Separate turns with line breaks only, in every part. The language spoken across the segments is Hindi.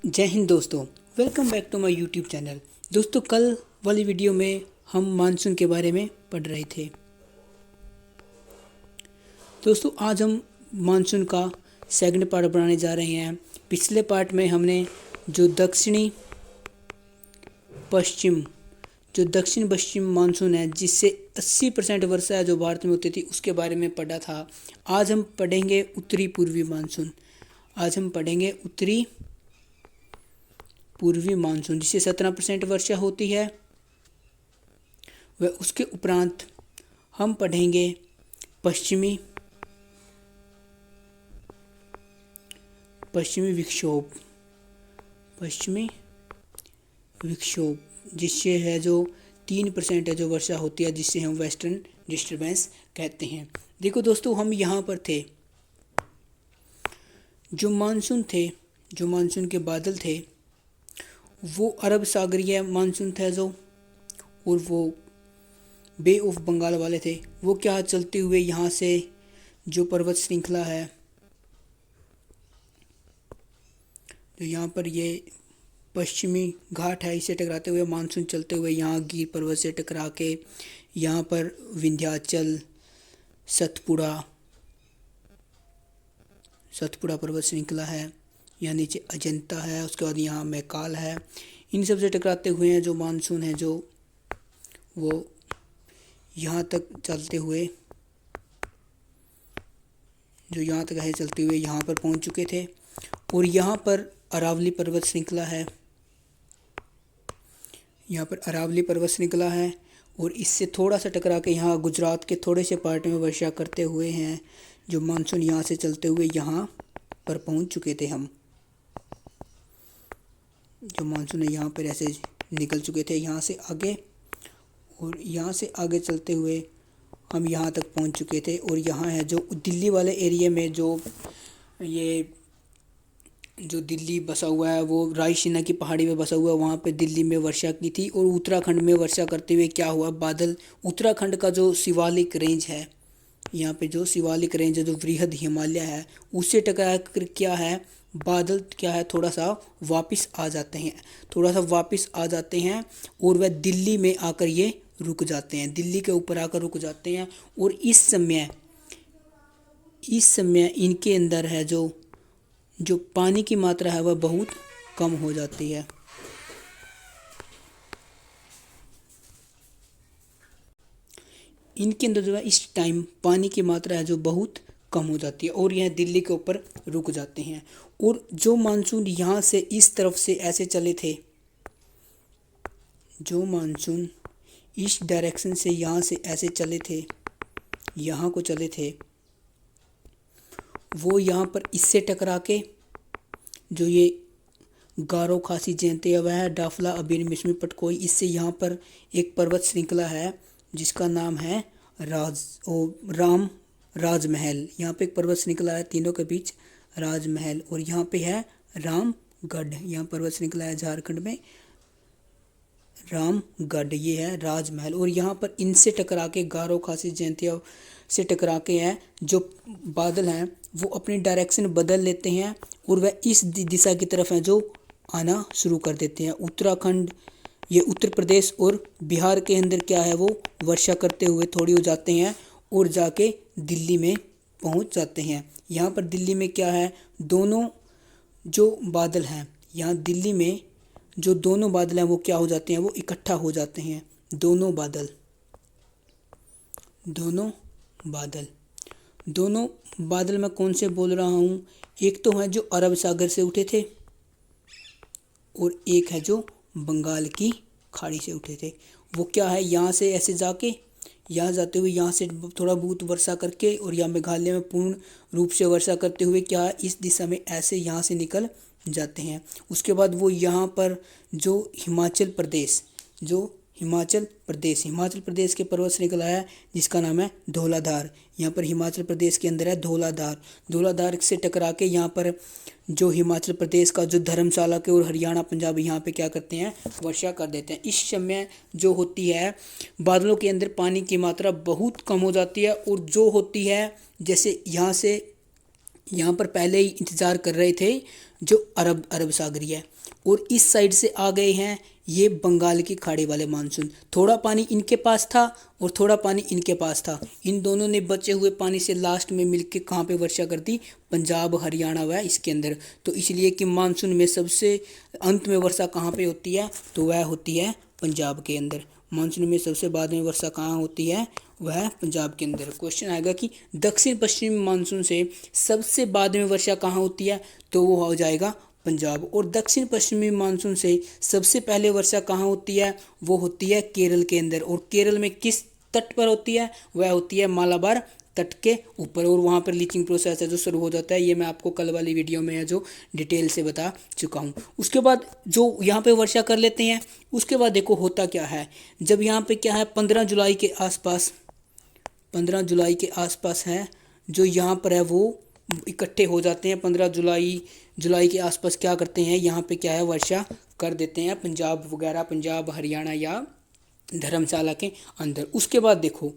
जय हिंद दोस्तों। Welcome back to my YouTube channel. दोस्तों, कल वाली वीडियो में हम मानसून के बारे में पढ़ रहे थे। दोस्तों, आज हम मानसून का सेकंड पार्ट बनाने जा रहे हैं। पिछले पार्ट में हमने जो दक्षिण पश्चिम मानसून है, जिससे 80% वर्षा है जो भारत में होती थी, उसके बारे में पढ़ा था। आज हम पढ़ेंगे उत्तरी पूर्वी मानसून। पूर्वी मानसून जिससे 17% वर्षा होती है। व उसके उपरांत हम पढ़ेंगे पश्चिमी विक्षोभ जिससे है जो 3% है जो वर्षा होती है, जिससे हम वेस्टर्न डिस्टर्बेंस कहते हैं। देखो दोस्तों, हम यहाँ पर थे। जो मानसून के बादल थे वो अरब सागरीय मानसून था जो, और वो बे ऑफ बंगाल वाले थे। वो क्या चलते हुए यहाँ से जो पर्वत श्रृंखला है, जो यहाँ पर ये पश्चिमी घाट है, इसे टकराते हुए मानसून चलते हुए यहाँ गिर पर्वत से टकरा के यहाँ पर विंध्याचल, सतपुड़ा पर्वत श्रृंखला है, यहाँ नीचे अजंता है, उसके बाद यहाँ मैकाल है। इन सब से टकराते हुए हैं जो मानसून है जो वो यहाँ तक चलते हुए यहाँ पर पहुँच चुके थे। और यहाँ पर अरावली पर्वत श्रृंखला है, और इससे थोड़ा सा टकरा के यहाँ गुजरात के थोड़े से पार्ट में वर्षा करते हुए हैं जो मानसून यहाँ से चलते हुए यहाँ पर पहुँच चुके थे। हम जो मानसून है यहाँ पर ऐसे निकल चुके थे यहाँ से आगे, और यहाँ से आगे चलते हुए हम यहाँ तक पहुँच चुके थे। और यहाँ है जो दिल्ली वाले एरिया में जो दिल्ली बसा हुआ है, वो रायसीना की पहाड़ी में बसा हुआ है। वहाँ पे दिल्ली में वर्षा की थी, और उत्तराखंड में वर्षा करते हुए क्या हुआ, बादल उत्तराखंड का जो शिवालिक रेंज है, यहाँ पे जो शिवालिक रेंज है जो वृहद हिमालय है, उससे टकरा कर क्या है, बादल क्या है थोड़ा सा वापस आ जाते हैं और वह दिल्ली में आकर ये रुक जाते हैं, दिल्ली के ऊपर आकर रुक जाते हैं। और इस समय इनके अंदर है जो पानी की मात्रा है वह बहुत कम हो जाती है। इनके अंदर जो है इस टाइम पानी की मात्रा है जो बहुत कम हो जाती है, और यह दिल्ली के ऊपर रुक जाते हैं। और जो मानसून यहाँ से इस तरफ से ऐसे चले थे, जो मानसून इस डायरेक्शन से यहाँ से ऐसे चले थे, यहाँ को चले थे, वो यहाँ पर इससे टकरा के जो ये गारो खासी जयंती वह है डाफला अबीर मिश्मी पटकोई, इससे यहाँ पर एक पर्वत श्रृंखला है जिसका नाम है राजमहल। यहाँ पे एक पर्वत श्रृंखला है, तीनों के बीच राजमहल। और यहाँ पे है रामगढ़, यहाँ पर्वत श्रृंखला है झारखंड में, रामगढ़ ये है राजमहल। और यहाँ पर इनसे टकरा के गारो खासी जयंतिया से टकरा के है जो बादल हैं वो अपनी डायरेक्शन बदल लेते हैं, और वह इस दिशा की तरफ हैं जो आना शुरू कर देते हैं। उत्तराखंड, ये उत्तर प्रदेश और बिहार के अंदर क्या है वो वर्षा करते हुए थोड़ी हो जाते हैं और जाके दिल्ली में पहुंच जाते हैं। यहाँ पर दिल्ली में क्या है, दोनों जो बादल हैं, यहाँ दिल्ली में जो दोनों बादल हैं वो क्या हो जाते हैं, वो इकट्ठा हो जाते हैं। दोनों बादल मैं कौन से बोल रहा हूँ, एक तो है जो अरब सागर से उठे थे, और एक है जो बंगाल की खाड़ी से उठे थे। वो क्या है, यहाँ से ऐसे जाके यहाँ जाते हुए यहाँ से थोड़ा बहुत वर्षा करके, और यहाँ मेघालय में पूर्ण रूप से वर्षा करते हुए क्या है, इस दिशा में ऐसे यहाँ से निकल जाते हैं। उसके बाद वो यहाँ पर जो हिमाचल प्रदेश के पर्वत श्रृंखला है जिसका नाम है धौलाधार। यहाँ पर हिमाचल प्रदेश के अंदर है धौलाधार से टकरा के यहाँ पर जो हिमाचल प्रदेश का जो धर्मशाला के और हरियाणा पंजाब यहाँ पे क्या करते हैं, वर्षा कर देते हैं। इस समय जो होती है बादलों के अंदर पानी की मात्रा बहुत कम हो जाती है, और जो होती है जैसे यहाँ से यहाँ पर पहले ही इंतज़ार कर रहे थे जो अरब सागरीय, और इस साइड से आ गए हैं ये बंगाल की खाड़ी वाले मानसून। थोड़ा पानी इनके पास था और थोड़ा पानी इनके पास था, इन दोनों ने बचे हुए पानी से लास्ट में मिलके कहाँ पे वर्षा कर दी, पंजाब हरियाणा व इसके अंदर। तो इसलिए कि मानसून में सबसे अंत में वर्षा कहाँ पे होती है, तो वह होती है पंजाब के अंदर। मानसून में सबसे बाद में वर्षा कहाँ होती है, वह पंजाब के अंदर। क्वेश्चन आएगा कि दक्षिण पश्चिमी मानसून से सबसे बाद में वर्षा कहाँ होती है, तो वो हो जाएगा पंजाब। और दक्षिण पश्चिमी मानसून से सबसे पहले वर्षा कहाँ होती है, वो होती है केरल के अंदर। और केरल में किस तट पर होती है, वह होती है मालाबार तट के ऊपर, और वहाँ पर लीचिंग प्रोसेस है जो शुरू हो जाता है। ये मैं आपको कल वाली वीडियो में है जो डिटेल से बता चुका हूँ। उसके बाद जो यहाँ पे वर्षा कर लेते हैं, उसके बाद देखो होता क्या है, जब यहाँ पे क्या है 15 जुलाई के आसपास, 15 जुलाई के आसपास है जो यहाँ पर है वो इकट्ठे हो जाते हैं। 15 जुलाई के आसपास क्या करते हैं, यहाँ पे क्या है वर्षा कर देते हैं पंजाब वगैरह, पंजाब हरियाणा या धर्मशाला के अंदर। उसके बाद देखो,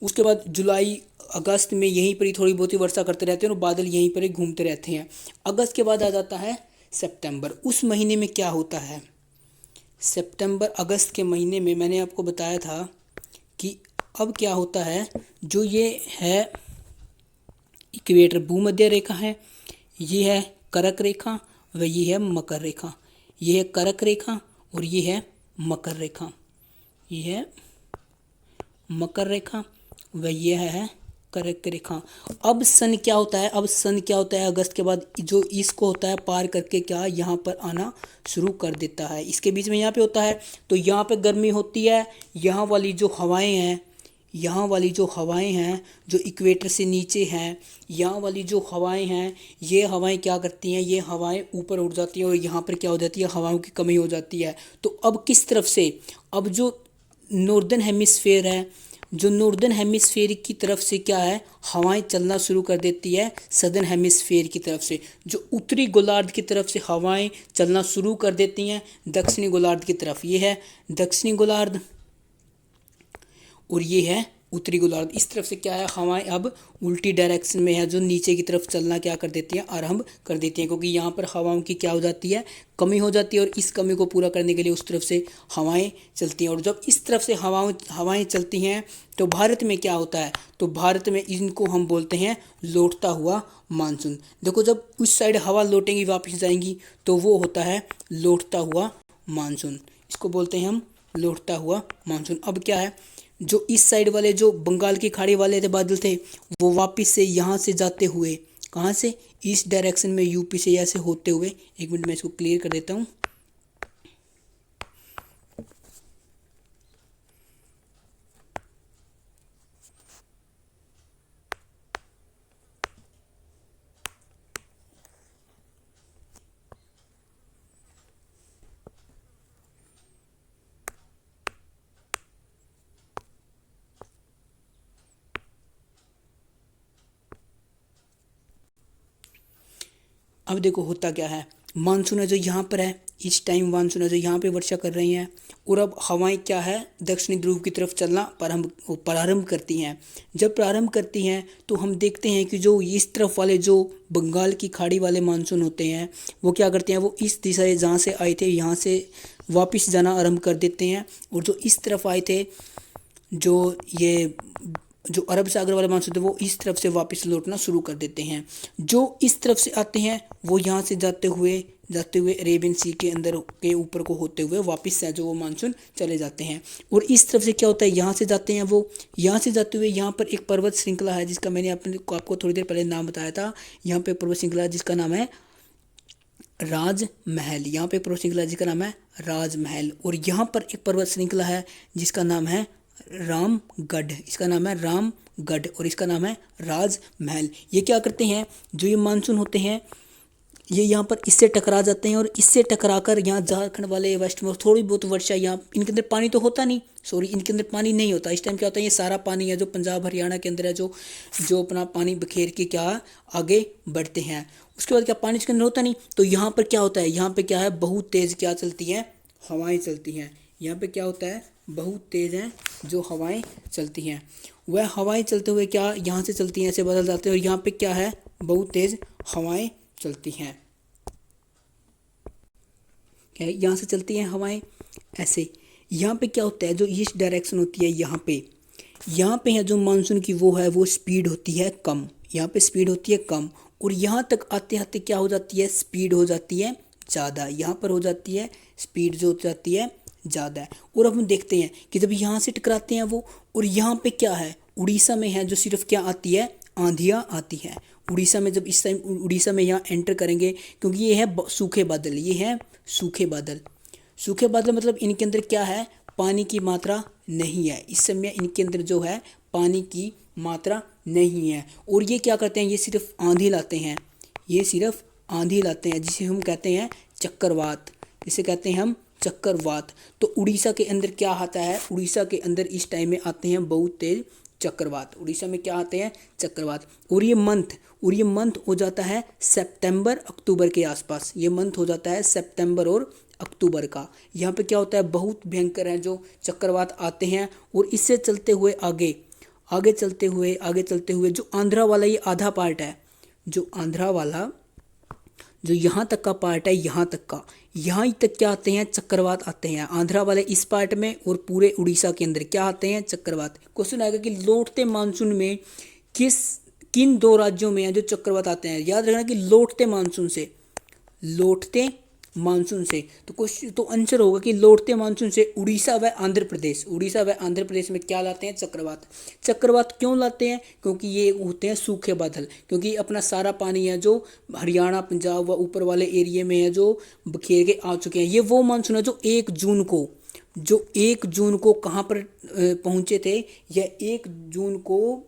उसके बाद जुलाई अगस्त में यहीं पर ही थोड़ी बहुत ही वर्षा करते रहते हैं और बादल यहीं पर ही घूमते रहते हैं। अगस्त के बाद आ जाता है सितंबर। उस महीने में क्या होता है, सितंबर अगस्त के महीने में मैंने आपको बताया था कि अब क्या होता है, जो ये है इक्वेटर भूमध्य रेखा है, ये है कर्क रेखा व ये है मकर रेखा। ये है कर्क रेखा और ये है मकर रेखा, ये है मकर रेखा व ये है कर्क रेखा। अब सन क्या होता है, अब सन क्या होता है अगस्त के बाद, जो इसको होता है पार करके क्या यहाँ पर आना शुरू कर देता है। इसके बीच में यहाँ पे होता है, तो यहाँ पे गर्मी होती है। यहाँ वाली जो हवाएं हैं, यहाँ वाली जो हवाएं हैं जो इक्वेटर से नीचे हैं, यहाँ वाली जो हवाएं हैं, ये हवाएं क्या करती हैं, ये हवाएं ऊपर उड़ जाती हैं और यहाँ पर क्या हो जाती है, हवाओं की कमी हो जाती है। तो अब किस तरफ से, अब जो नॉर्दर्न हेमिस्फेयर है, जो नॉर्दर्न हेमिस्फेयर की तरफ से क्या है, हवाएं चलना शुरू कर देती है सदर्न हेमिस्फेयर की तरफ से। जो उत्तरी गोलार्ध की तरफ से हवाएं चलना शुरू कर देती हैं दक्षिणी गोलार्ध की तरफ। ये है दक्षिणी गोलार्ध और ये है उत्तरी गोलार्ध। इस तरफ से क्या है, हवाएं अब उल्टी डायरेक्शन में है जो नीचे की तरफ चलना क्या कर देती हैं, आरंभ कर देती हैं, क्योंकि यहाँ पर हवाओं की क्या हो जाती है, कमी हो जाती है। और इस कमी को पूरा करने के लिए उस तरफ से हवाएं चलती हैं। और जब इस तरफ से हवाएं चलती हैं तो भारत में क्या होता है, तो भारत में इनको हम बोलते हैं लौटता हुआ मानसून। देखो जब उस साइड हवा लौटेंगी वापस जाएंगी तो वो होता है लौटता हुआ मानसून, इसको बोलते हैं हम लौटता हुआ मानसून। अब क्या है, जो इस साइड वाले जो बंगाल की खाड़ी वाले थे बादल थे, वो वापस से यहाँ से जाते हुए, कहाँ से, ईस्ट डायरेक्शन में यूपी से ऐसे होते हुए, एक मिनट मैं इसको क्लियर कर देता हूँ। अब देखो होता क्या है, मानसून है जो यहाँ पर है, इस टाइम मानसून है जो यहाँ पे वर्षा कर रही हैं, और अब हवाएं क्या है दक्षिणी ध्रुव की तरफ चलना प्रारंभ करती हैं। जब प्रारंभ करती हैं तो हम देखते हैं कि जो इस तरफ वाले जो बंगाल की खाड़ी वाले मानसून होते हैं वो क्या करते हैं, वो इस दिशा से जहाँ से आए थे यहाँ से वापस जाना आरंभ कर देते हैं। और जो इस तरफ आए थे, जो ये जो अरब सागर वाले मानसून थे, वो इस तरफ से वापस लौटना शुरू कर देते हैं। जो इस तरफ से आते हैं वो यहाँ से जाते हुए अरेबियन सी के अंदर के ऊपर को होते हुए वापस से जो वो मानसून चले जाते हैं। और इस तरफ से क्या होता है, यहाँ से जाते हैं वो, यहाँ से जाते हुए यहाँ पर एक पर्वत श्रृंखला है जिसका मैंने आपको थोड़ी देर पहले नाम बताया था। यहाँ पे पर्वत श्रृंखला जिसका नाम है राजमहल, यहाँ पे पर्वत श्रृंखला जिसका नाम है राजमहल। और यहाँ पर एक पर्वत श्रृंखला है जिसका नाम है रामगढ़, इसका नाम है रामगढ़ और इसका नाम है राजमहल। ये क्या करते हैं, जो ये मानसून होते हैं ये यहाँ पर इससे टकरा जाते हैं और इससे टकराकर यहाँ झारखंड वाले वेस्ट में थोड़ी बहुत वर्षा, यहाँ इनके अंदर पानी तो होता नहीं, सॉरी इनके अंदर पानी नहीं होता। इस टाइम क्या होता है, ये सारा पानी है जो पंजाब हरियाणा के अंदर है जो अपना पानी बखेर के क्या आगे बढ़ते हैं। उसके बाद क्या पानी इसके अंदर होता नहीं, तो यहाँ पर क्या होता है, यहाँ पे क्या है बहुत तेज़ क्या चलती हैं, हवाएं चलती हैं। यहाँ पे क्या होता है, बहुत तेज़ हैं जो हवाएं चलती हैं। वह हवाएं चलते हुए क्या यहाँ से चलती हैं, ऐसे बदल जाते हैं और यहाँ पे क्या है बहुत तेज़ हवाएं चलती हैं। क्या है, यहाँ से चलती हैं हवाएं ऐसे। यहाँ पे क्या होता है, जो ईस्ट डायरेक्शन होती है यहाँ पे है जो मानसून की वो स्पीड होती है कम, यहाँ पे स्पीड होती है कम, और यहाँ तक आते आते क्या हो जाती है, स्पीड हो जाती है ज़्यादा। यहाँ पर हो जाती है स्पीड जो हो जाती है ज़्यादा है। और अब हम देखते हैं कि जब यहाँ से टकराते हैं वो, और यहाँ पे क्या है, उड़ीसा में है जो सिर्फ क्या आती है, आंधियाँ आती हैं। उड़ीसा में जब इस टाइम उड़ीसा में यहाँ एंटर करेंगे, क्योंकि ये है सूखे बादल, ये है सूखे बादल। सूखे बादल मतलब इनके अंदर क्या है, पानी की मात्रा नहीं है। इस समय इनके अंदर जो है पानी की मात्रा नहीं है। और ये क्या करते हैं, ये सिर्फ आंधी लाते हैं, ये सिर्फ आंधी लाते हैं, जिसे हम कहते हैं चक्रवात, जिसे कहते हैं हम चक्रवात। तो उड़ीसा के अंदर क्या आता है, उड़ीसा के अंदर इस टाइम में आते हैं बहुत तेज चक्रवात। उड़ीसा में क्या आते हैं, चक्रवात। और ये मंथ हो जाता है सितंबर अक्टूबर के आसपास। ये मंथ हो जाता है सितंबर और अक्टूबर का। यहाँ पे क्या होता है, बहुत भयंकर है जो चक्रवात आते हैं। और इससे चलते हुए आगे चलते हुए जो आंध्रा वाला ये आधा पार्ट है, जो आंध्रा वाला जो यहाँ तक का पार्ट है, यहाँ तक क्या आते हैं, चक्रवात आते हैं। आंध्रा वाले इस पार्ट में और पूरे उड़ीसा के अंदर क्या आते हैं, चक्रवात। क्वेश्चन आएगा कि लौटते मानसून में किन दो राज्यों में है जो चक्रवात आते हैं। याद रखना कि लौटते मानसून से तो क्वेश्चन तो आंसर होगा कि लौटते मानसून से उड़ीसा व आंध्र प्रदेश में क्या लाते हैं, चक्रवात क्यों लाते हैं, क्योंकि ये होते हैं सूखे बादल। क्योंकि अपना सारा पानी है जो हरियाणा पंजाब व ऊपर वाले एरिया में है जो बखेर के आ चुके हैं। ये वो मानसून है जो 1 जून को कहाँ पर पहुँचे थे, यह 1 जून को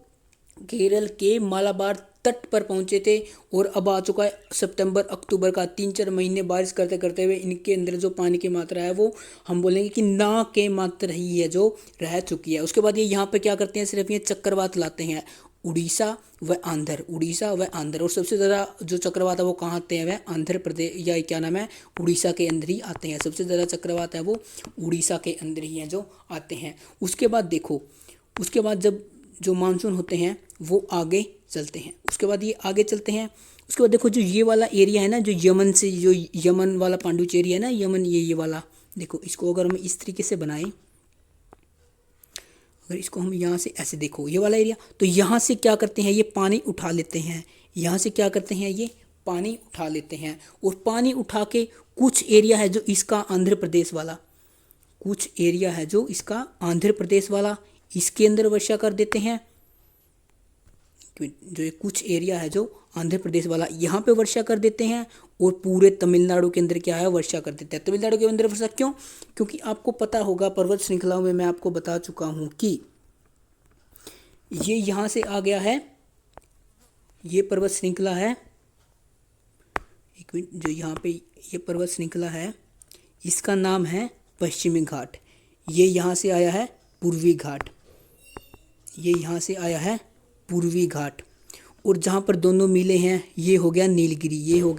केरल के मालाबार तट पर पहुंचे थे। और अब आ चुका है सितंबर अक्टूबर का, 3-4 महीने बारिश करते करते हुए इनके अंदर जो पानी की मात्रा है वो हम बोलेंगे कि ना के मात्रा ही है जो रह चुकी है। उसके बाद ये यहाँ पे क्या करते हैं, सिर्फ ये चक्रवात लाते हैं उड़ीसा व आंध्र। और सबसे ज़्यादा जो चक्रवात है वो कहाँ आते हैं, वह आंध्र प्रदेश या क्या नाम है, उड़ीसा के अंदर ही आते हैं। सबसे ज़्यादा चक्रवात है वो उड़ीसा के अंदर ही हैं जो आते हैं। उसके बाद देखो, उसके बाद जब जो मानसून होते हैं वो आगे चलते हैं। उसके बाद ये आगे चलते हैं। उसके बाद देखो जो ये वाला एरिया है ना, जो यमन से जो यमन वाला पांडुचेरी है ना, यमन ये वाला, देखो इसको अगर हम इस तरीके से बनाएं, अगर इसको हम यहाँ से ऐसे देखो ये वाला एरिया, तो यहाँ से क्या करते हैं, ये पानी उठा लेते हैं। यहाँ से क्या करते हैं, ये पानी उठा लेते हैं। और पानी उठा के कुछ एरिया है जो इसका आंध्र प्रदेश वाला, इसके अंदर वर्षा कर देते हैं। जो ये कुछ एरिया है जो आंध्र प्रदेश वाला, यहाँ पे वर्षा कर देते हैं। और पूरे तमिलनाडु के अंदर क्या है, वर्षा कर देते हैं। तमिलनाडु के अंदर वर्षा क्यों, क्योंकि आपको पता होगा पर्वत श्रृंखलाओं में मैं आपको बता चुका हूँ कि ये यहाँ से आ गया है, ये पर्वत श्रृंखला है, एक मिनट, जो यहाँ पे ये पर्वत श्रृंखला है इसका नाम है पश्चिमी घाट। ये यहाँ से आया है पूर्वी घाट, और जहाँ पर दोनों मिले हैं ये हो गया नीलगिरी, ये हो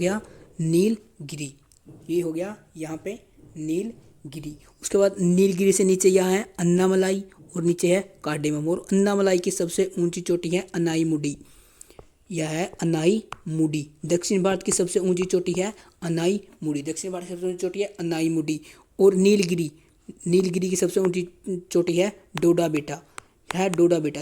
गया यहाँ पे नीलगिरी। उसके बाद नीलगिरी से नीचे यहाँ है अन्नामलाई और नीचे है कार्डेमम। और अन्नामलाई की सबसे ऊंची चोटी है अनाईमुडी, यह है अनाईमुडी। दक्षिण भारत की सबसे ऊंची चोटी है अनाईमुडी। और नीलगिरी की सबसे ऊंची चोटी है डोडा बेटा।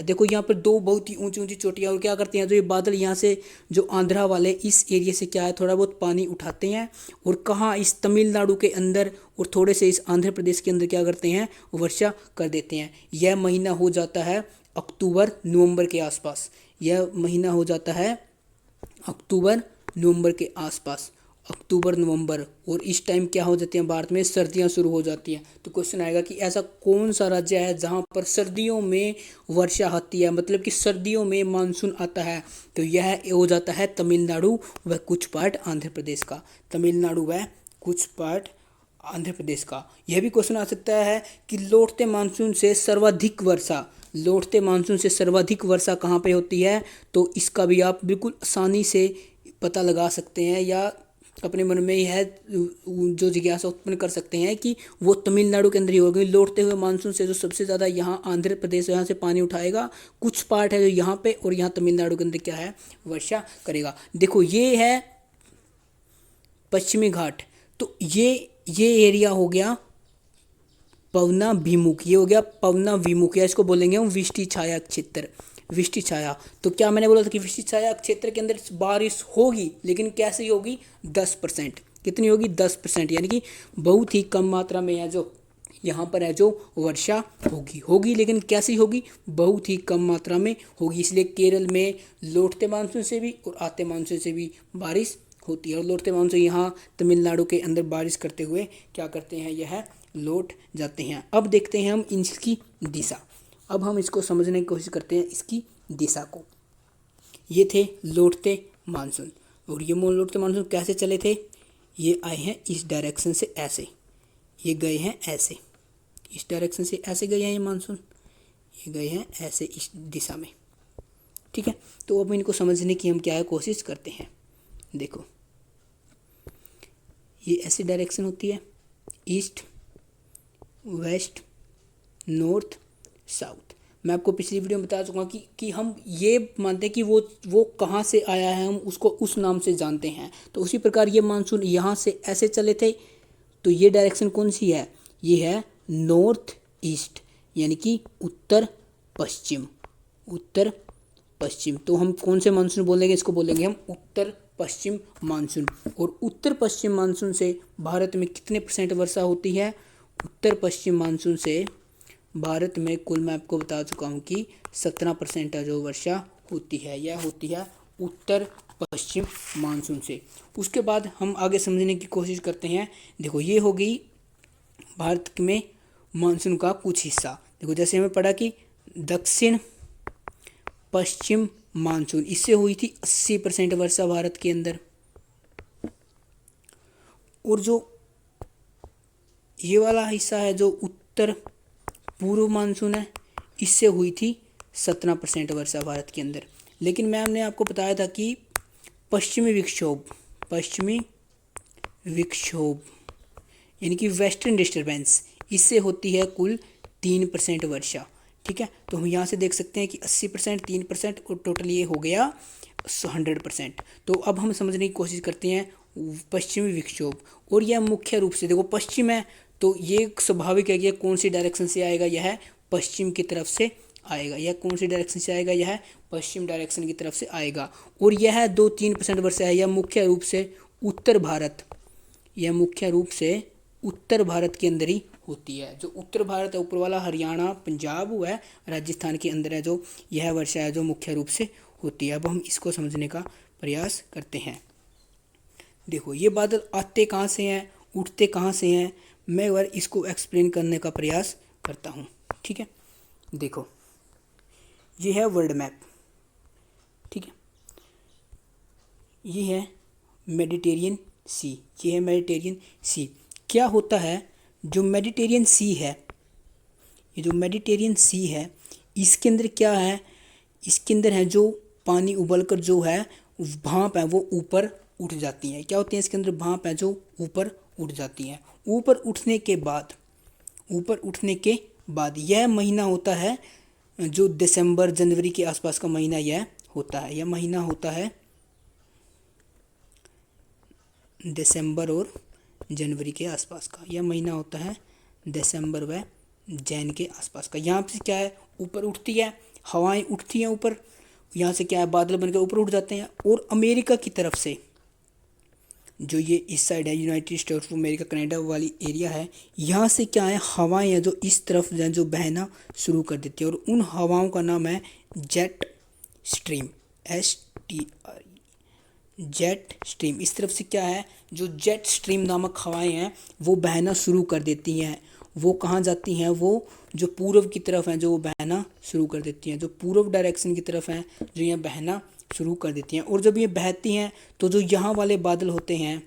देखो यहाँ पर दो बहुत ही ऊंची चोटियाँ। और क्या करते हैं, जो ये बादल यहाँ से जो आंध्रा वाले इस एरिया से क्या है, थोड़ा बहुत पानी उठाते हैं और कहाँ, इस तमिलनाडु के अंदर और थोड़े से इस आंध्र प्रदेश के अंदर क्या करते हैं, वर्षा कर देते हैं। यह महीना हो जाता है अक्टूबर नवंबर के आसपास, अक्टूबर नवंबर। और इस टाइम क्या हो जाती है, भारत में सर्दियां शुरू हो जाती हैं। तो क्वेश्चन आएगा कि ऐसा कौन सा राज्य है जहां पर सर्दियों में वर्षा होती है, मतलब कि सर्दियों में मानसून आता है। तो यह हो जाता है तमिलनाडु व कुछ पार्ट आंध्र प्रदेश का। यह भी क्वेश्चन आ सकता है कि लौटते मानसून से सर्वाधिक वर्षा कहाँ पे होती है। तो इसका भी आप बिल्कुल आसानी से पता लगा सकते हैं या अपने मन में यह जो जिज्ञासा उत्पन्न कर सकते हैं कि वो तमिलनाडु के अंदर ही होगी। लौटते हुए मानसून से जो सबसे ज़्यादा यहाँ आंध्र प्रदेश यहाँ से पानी उठाएगा, कुछ पार्ट है जो यहाँ पे, और यहाँ तमिलनाडु के अंदर क्या है, वर्षा करेगा। देखो ये है पश्चिमी घाट, तो ये एरिया हो गया पवनाभिमुख, ये हो गया पवनाभिमुख, या इसको बोलेंगे हम वृष्टि छाया क्षेत्र, वृष्टि छाया। तो क्या मैंने बोला था कि वृष्टि छाया क्षेत्र के अंदर बारिश होगी, लेकिन कैसे होगी, 10%। कितनी होगी, 10%, यानी कि बहुत ही कम मात्रा में है जो यहाँ पर है जो वर्षा होगी, लेकिन कैसी होगी, बहुत ही कम मात्रा में होगी। इसलिए केरल में लौटते मानसून से भी और आते मानसून से भी बारिश होती है, और लौटते मानसून यहाँ तमिलनाडु के अंदर बारिश करते हुए क्या करते हैं, यह लौट जाते हैं। अब देखते हैं हम इसकी दिशा, अब हम इसको समझने की कोशिश करते हैं इसकी दिशा को। ये थे लौटते मानसून, और ये लौटते मानसून कैसे चले थे, ये आए हैं इस डायरेक्शन से ऐसे, ये गए हैं ऐसे, इस डायरेक्शन से ऐसे गए हैं ये मानसून, ये गए हैं ऐसे इस दिशा में, ठीक है। तो अब इनको समझने की हम क्या है कोशिश करते हैं। देखो ये ऐसी डायरेक्शन होती है, ईस्ट, वेस्ट, नॉर्थ, साउथ। मैं आपको पिछली वीडियो में बता चुका कि हम ये मानते हैं कि वो कहाँ से आया है, हम उसको उस नाम से जानते हैं। तो उसी प्रकार ये मानसून यहाँ से ऐसे चले थे, तो ये डायरेक्शन कौन सी है, ये है नॉर्थ ईस्ट, यानी कि उत्तर पश्चिम, उत्तर पश्चिम। तो हम कौन से मानसून बोलेंगे, इसको बोलेंगे हम उत्तर पश्चिम मानसून। और उत्तर पश्चिम मानसून से भारत में कितने % वर्षा होती है, उत्तर पश्चिम मानसून से भारत में कुल मैं आपको बता चुका हूँ कि 17% जो वर्षा होती है, यह होती है उत्तर पश्चिम मानसून से। उसके बाद हम आगे समझने की कोशिश करते हैं। देखो ये हो गई भारत में मानसून का कुछ हिस्सा। देखो जैसे हमें पढ़ा कि दक्षिण पश्चिम मानसून, इससे हुई थी 80% वर्षा भारत के अंदर, और जो ये वाला हिस्सा है जो उत्तर पूर्व मानसून है, इससे हुई थी 17% वर्षा भारत के अंदर। लेकिन मैंने आपको बताया था कि पश्चिमी विक्षोभ यानी कि वेस्टर्न डिस्टर्बेंस, इससे होती है कुल 3% वर्षा, ठीक है। तो हम यहाँ से देख सकते हैं कि 80%, 3% और टोटल ये हो गया 100%। तो अब हम समझने की कोशिश करते हैं पश्चिमी विक्षोभ, और यह मुख्य रूप से देखो पश्चिम है, तो ये स्वाभाविक है कि यह कौन सी डायरेक्शन से आएगा, यह पश्चिम की तरफ से आएगा। यह कौन सी डायरेक्शन से आएगा, यह पश्चिम डायरेक्शन की तरफ से आएगा। और यह 2-3% वर्षा है, यह मुख्य रूप से उत्तर भारत, यह मुख्य रूप से उत्तर भारत के अंदर ही होती है। जो उत्तर भारत है, ऊपर वाला हरियाणा, पंजाब हुआ है, राजस्थान के अंदर है जो यह वर्षा है जो मुख्य रूप से होती है। अब हम इसको समझने का प्रयास करते हैं। देखो ये बादल आते कहाँ से हैं, उठते कहाँ से हैं, मैं एक बार इसको एक्सप्लेन करने का प्रयास करता हूँ, ठीक है। देखो ये है वर्ल्ड मैप, ठीक है, ये है मेडिटेरियन सी, ये है मेडिटेरियन सी। क्या होता है, जो मेडिटेरियन सी है, ये जो मेडिटेरियन सी है, इसके अंदर क्या है, इसके अंदर है जो पानी उबलकर जो है भाप है वो ऊपर उठ जाती है। क्या होती है, इसके अंदर भाप है जो ऊपर उठ जाती है। ऊपर उठने के बाद यह महीना होता है जो दिसंबर जनवरी के आसपास का महीना यह होता है। यह महीना होता है दिसंबर और जनवरी के आसपास का, यह महीना होता है दिसंबर व जैन के आसपास का। यहाँ से क्या है, ऊपर उठती है, हवाएं उठती हैं ऊपर, यहाँ से क्या है, बादल बनकर ऊपर उठ जाते हैं। और अमेरिका की तरफ से जो ये इस साइड है, United states of America, Canada वाली एरिया है, यहाँ से क्या है, हवाएं हैं जो इस तरफ जो बहना शुरू कर देती है, और उन हवाओं का नाम है jet stream, STREAM, jet stream. इस तरफ से क्या है, जो जेट स्ट्रीम नामक हवाएं हैं वो बहना शुरू कर देती हैं। वो कहाँ जाती हैं, वो जो पूर्व की तरफ हैं जो वो बहना शुरू कर देती हैं, जो पूर्व डायरेक्शन की तरफ हैं जो यहाँ बहना शुरू कर देती हैं। और जब ये बहती हैं तो जो यहाँ वाले बादल होते हैं,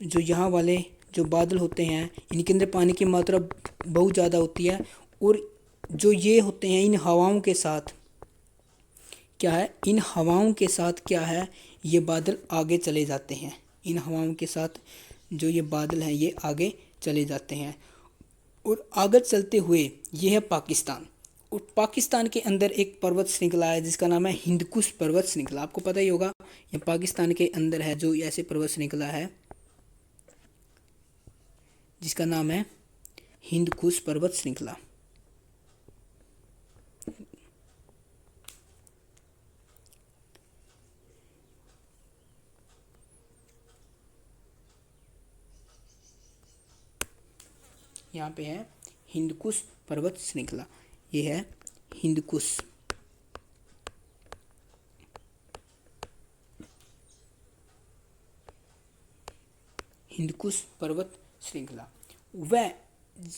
जो यहाँ वाले जो बादल होते हैं, इनके अंदर पानी की मात्रा बहुत ज़्यादा होती है, और जो ये होते हैं इन हवाओं के साथ क्या है, इन हवाओं के साथ क्या है, ये बादल आगे चले जाते हैं, इन हवाओं के साथ जो ये बादल हैं ये आगे चले जाते हैं और आगे चलते हुए ये है पाकिस्तान। और पाकिस्तान के अंदर एक पर्वत श्रृंखला है जिसका नाम है हिंदकुश पर्वत श्रृंखला। आपको पता ही होगा ये पाकिस्तान के अंदर है जो ऐसे पर्वत श्रृंखला है जिसका नाम है हिंदकुश पर्वत श्रृंखला। यहाँ पे है हिंदकुश पर्वत श्रृंखला, ये है हिंदकुश। हिंदकुश पर्वत श्रृंखला वह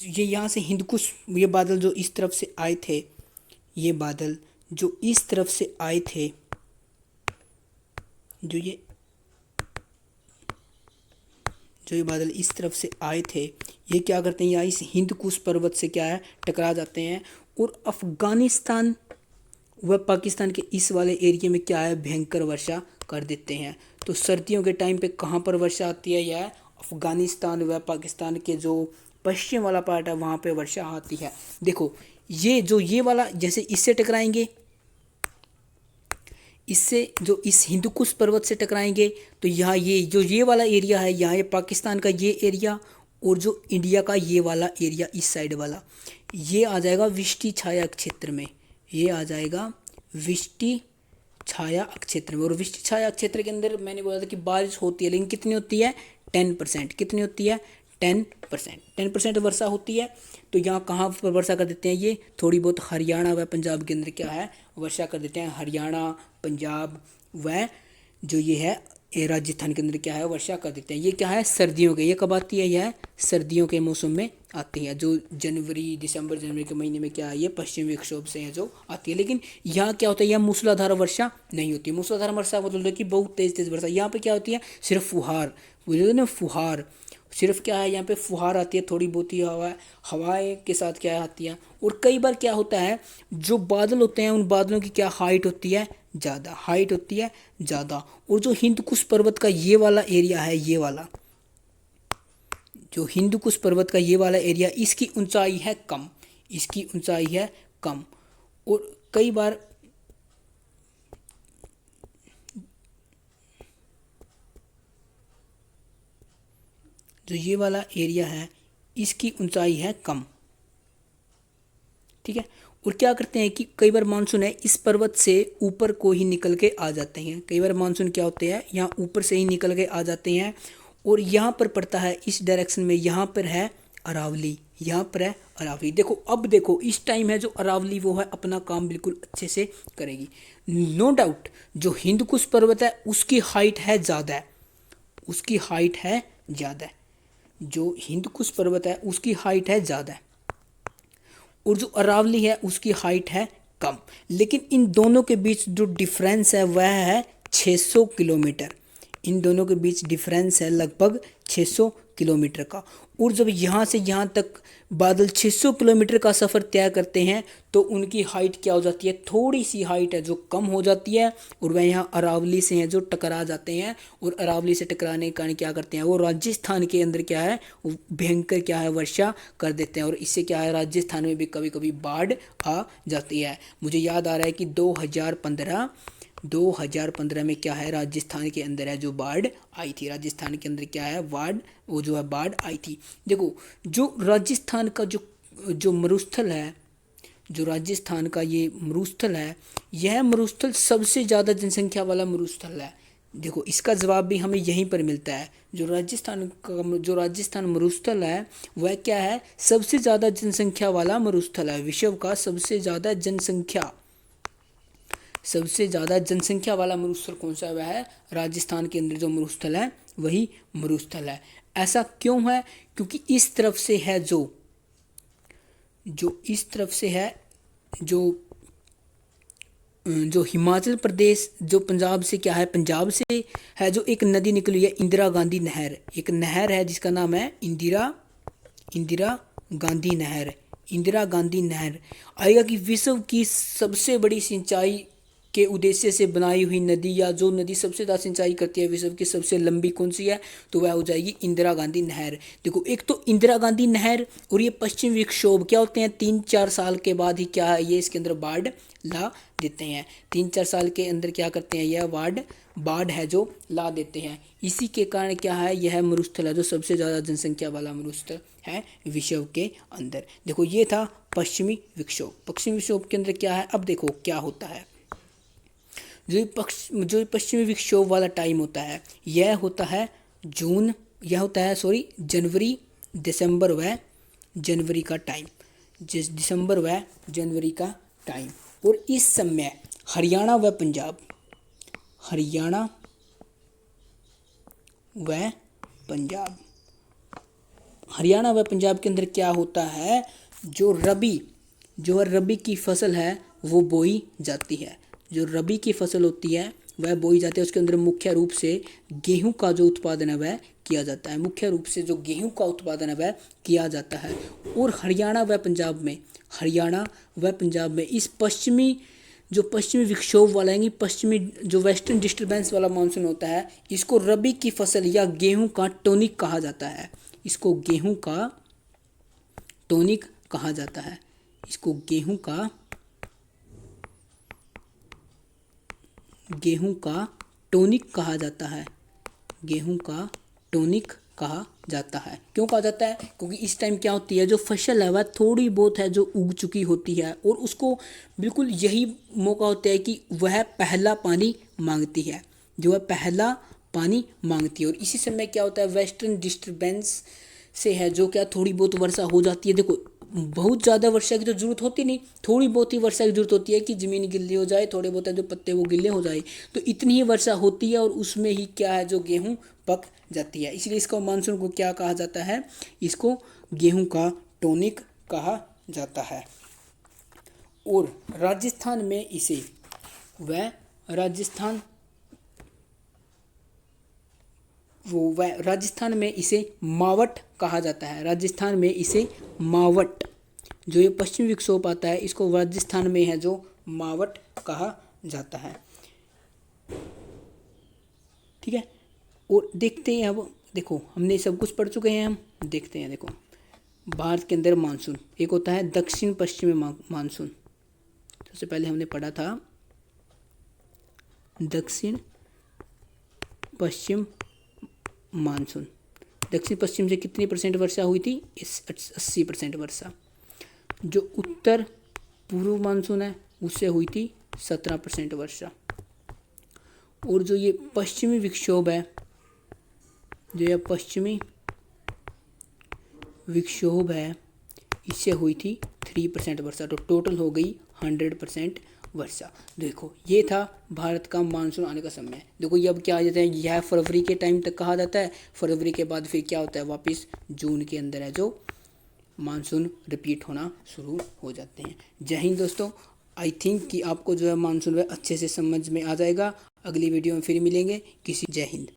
ये यहाँ से हिंदकुश, ये बादल जो इस तरफ से आए थे, ये बादल जो इस तरफ से आए थे, जो ये बादल इस तरफ से आए थे, ये क्या करते हैं, यहाँ इस हिंदकुश पर्वत से क्या है टकरा जाते हैं और अफ़गानिस्तान व पाकिस्तान के इस वाले एरिया में क्या है भयंकर वर्षा कर देते हैं। तो सर्दियों के टाइम पे कहाँ पर वर्षा आती है, यह अफ़गानिस्तान व पाकिस्तान के जो पश्चिम वाला पार्ट है वहाँ पे वर्षा आती है। देखो ये वाला जैसे इससे टकराएंगे, इससे जो इस हिंदकुश पर्वत से टकराएंगे तो यहाँ ये वाला एरिया है, यहाँ ये पाकिस्तान का ये एरिया और जो इंडिया का ये वाला एरिया इस साइड वाला, ये आ जाएगा वृष्टि छाया क्षेत्र में, ये आ जाएगा वृष्टि छाया क्षेत्र में। और वृष्टि छाया क्षेत्र के अंदर मैंने बोला था कि बारिश होती है, लेकिन कितनी होती है 10%। कितनी होती है 10% वर्षा होती है। तो यहाँ कहाँ पर वर्षा कर देते हैं, ये थोड़ी बहुत हरियाणा व पंजाब के अंदर क्या है वर्षा कर देते हैं। हरियाणा, पंजाब व जो ये है राजस्थान के अंदर क्या है वर्षा कर देते हैं। ये क्या है सर्दियों के, ये कब आती है, यह सर्दियों के मौसम में आती है, जो दिसंबर जनवरी के महीने में क्या है ये पश्चिमी विक्षोभ से है जो आती है। लेकिन यहाँ क्या होता है, यह मूसलाधार वर्षा नहीं होती। मूसलाधार वर्षा मतलब कि बहुत तेज़ वर्षा। यहाँ पे क्या होती है सिर्फ फुहार, बोले ना फुहार, सिर्फ क्या है यहाँ पे फुहार आती है, थोड़ी बहुत ही हवाएं के साथ क्या आती है। और कई बार क्या होता है जो बादल होते हैं उन बादलों की क्या हाइट होती है ज़्यादा, हाइट होती है ज़्यादा। और जो हिंदकुश पर्वत का ये वाला एरिया है, ये वाला जो हिंदकुश पर्वत का ये वाला एरिया, इसकी ऊंचाई है कम, इसकी ऊंचाई है कम। और कई बार जो ये वाला एरिया है इसकी ऊंचाई है कम, ठीक है। और क्या करते हैं कि कई बार मानसून है इस पर्वत से ऊपर को ही निकल के आ जाते हैं। कई बार मानसून क्या होते हैं यहाँ ऊपर से ही निकल के आ जाते हैं और यहाँ पर पड़ता है इस डायरेक्शन में, यहाँ पर है अरावली, यहाँ पर है अरावली। देखो अब देखो इस टाइम है जो अरावली वो है अपना काम बिल्कुल अच्छे से करेगी। नो डाउट जो हिंदकुश पर्वत है उसकी हाइट है ज़्यादा है, उसकी हाइट है ज़्यादा है, जो हिंदकुश पर्वत है उसकी हाइट है ज़्यादा है और जो अरावली है उसकी हाइट है कम। लेकिन इन दोनों के बीच जो डिफरेंस है वह है 600 किलोमीटर। इन दोनों के बीच डिफरेंस है लगभग 600 किलोमीटर का। और जब यहाँ से यहाँ तक बादल 600 किलोमीटर का सफ़र तय करते हैं तो उनकी हाइट क्या हो जाती है, थोड़ी सी हाइट है जो कम हो जाती है और वह यहाँ अरावली से हैं जो टकरा जाते हैं। और अरावली से टकराने के कारण क्या करते हैं वो राजस्थान के अंदर क्या है भयंकर क्या है वर्षा कर देते हैं। और इससे क्या है राजस्थान में भी कभी कभी बाढ़ आ जाती है। मुझे याद आ रहा है कि 2015 में क्या है राजस्थान के अंदर है जो बाढ़ आई थी, राजस्थान के अंदर क्या है वो जो है बाढ़ आई थी। देखो जो राजस्थान का जो मरुस्थल है, जो राजस्थान का ये मरुस्थल है, यह मरुस्थल सबसे ज़्यादा जनसंख्या वाला मरुस्थल है। देखो इसका जवाब भी हमें यहीं पर मिलता है। जो राजस्थान मरुस्थल है वह क्या है सबसे ज़्यादा जनसंख्या वाला मरुस्थल है, विश्व का सबसे ज़्यादा जनसंख्या वाला मरुस्थल कौन सा है, वह है राजस्थान के अंदर जो मरुस्थल है वही मरुस्थल है। ऐसा क्यों है, क्योंकि इस तरफ से है जो इस तरफ से है जो हिमाचल प्रदेश, जो पंजाब से क्या है पंजाब से है जो एक नदी निकली है इंदिरा गांधी नहर, एक नहर है जिसका नाम है इंदिरा गांधी नहर। इंदिरा गांधी नहर आएगा कि विश्व की सबसे बड़ी सिंचाई के उद्देश्य से बनाई हुई नदी या जो नदी सबसे ज़्यादा सिंचाई करती है विश्व की सबसे लंबी कौन सी है, तो वह हो जाएगी इंदिरा गांधी नहर। देखो एक तो इंदिरा गांधी नहर और ये पश्चिमी विक्षोभ क्या होते हैं, 3-4 साल के बाद ही क्या है ये इसके अंदर बाढ़ ला देते हैं। 3-4 साल के अंदर क्या करते हैं, यह बाढ़ है जो ला देते हैं। इसी के कारण क्या है, यह मरुस्थल है जो सबसे ज़्यादा जनसंख्या वाला मरुस्थल है विश्व के अंदर। देखो ये था पश्चिमी विक्षोभ। पश्चिमी विक्षोभ के अंदर क्या है, अब देखो क्या होता है। जो पश्चिमी विक्षोभ वाला टाइम होता है यह होता है जनवरी दिसंबर व जनवरी का टाइम, दिसंबर व जनवरी का टाइम। और इस समय हरियाणा व पंजाब के अंदर क्या होता है, जो रबी की फसल है वो बोई जाती है। जो रबी की फसल होती है वह बोई जाती है। उसके अंदर मुख्य रूप से गेहूं का जो उत्पादन है वह किया जाता है। मुख्य रूप से जो गेहूं का उत्पादन है वह किया जाता है। और हरियाणा व पंजाब में इस पश्चिमी विक्षोभ वाला यानी पश्चिमी जो वेस्टर्न डिस्टर्बेंस वाला मानसून होता है, इसको रबी की फसल या गेहूं का टॉनिक कहा जाता है। इसको गेहूं का टॉनिक कहा जाता है। गेहूं का टॉनिक कहा जाता है। क्यों कहा जाता है, क्योंकि इस टाइम क्या होती है, जो फसल है वह थोड़ी बहुत है जो उग चुकी होती है और उसको बिल्कुल यही मौका होता है कि वह पहला पानी मांगती है, और इसी समय क्या होता है, वेस्टर्न डिस्टर्बेंस से है जो क्या थोड़ी बहुत वर्षा हो जाती है। देखो बहुत ज़्यादा वर्षा की तो ज़रूरत होती नहीं, थोड़ी बहुत ही वर्षा की ज़रूरत होती है कि ज़मीन गिल्ली हो जाए, थोड़े बहुत है जो पत्ते वो गिल्ले हो जाए, तो इतनी ही वर्षा होती है और उसमें ही क्या है जो गेहूं पक जाती है। इसलिए इसको मानसून को क्या कहा जाता है, इसको गेहूं का टॉनिक कहा जाता है। और राजस्थान में इसे मावट कहा जाता है। राजस्थान में इसे मावट, जो ये पश्चिमी विक्षोभ आता है इसको राजस्थान में है जो मावट कहा जाता है। ठीक है, और देखते हैं अब, देखो हमने सब कुछ पढ़ चुके हैं, हम देखते हैं। देखो भारत के अंदर मानसून एक होता है दक्षिण पश्चिमी मानसून। सबसे पहले हमने पढ़ा था दक्षिण पश्चिम मानसून। दक्षिण पश्चिम से कितनी % वर्षा हुई थी, 80% वर्षा। जो उत्तर पूर्व मानसून है उससे हुई थी 17% वर्षा। और जो ये पश्चिमी विक्षोभ है, इससे हुई थी 3% वर्षा। तो टोटल हो गई 100% वर्षा। देखो ये था भारत का मानसून आने का समय। देखो ये अब क्या आ जाता है, यह फरवरी के टाइम तक कहा जाता है। फरवरी के बाद फिर क्या होता है, वापस जून के अंदर है जो मानसून रिपीट होना शुरू हो जाते हैं। जय हिंद दोस्तों। आई थिंक कि आपको जो है मानसून वह अच्छे से समझ में आ जाएगा। अगली वीडियो में फिर मिलेंगे। जय हिंद।